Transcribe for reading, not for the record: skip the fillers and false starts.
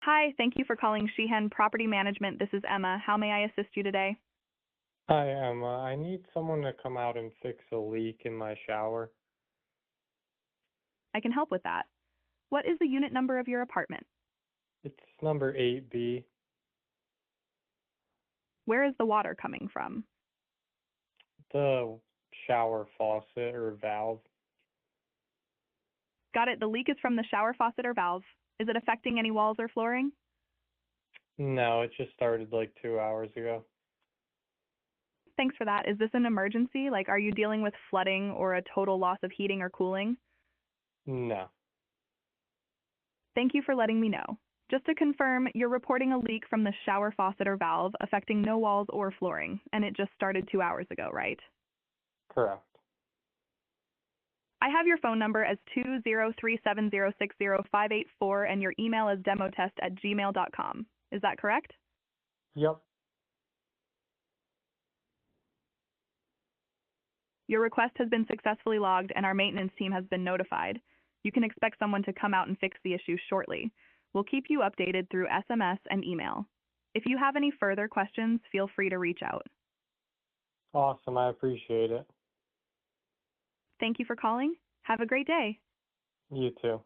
Hi, thank you for calling Sheehan Property Management. This is Emma. How may I assist you today? Hi, Emma. I need someone to come out and fix a leak in my shower. I can help with that. What is the unit number of your apartment? It's number 8B. Where is the water coming from? The shower faucet or valve. Got it. The leak is from the shower faucet or valve. Is it affecting any walls or flooring? No, it just started like 2 hours ago. Thanks for that. Is this an emergency? Like, are you dealing with flooding or a total loss of heating or cooling? No. Thank you for letting me know. Just to confirm, you're reporting a leak from the shower faucet or valve affecting no walls or flooring, and it just started 2 hours ago, right? Correct. I have your phone number as 20370605584 and your email as demotest@gmail.com. Is that correct? Yep. Your request has been successfully logged and our maintenance team has been notified. You can expect someone to come out and fix the issue shortly. We'll keep you updated through SMS and email. If you have any further questions, feel free to reach out. Awesome. I appreciate it. Thank you for calling. Have a great day. You too.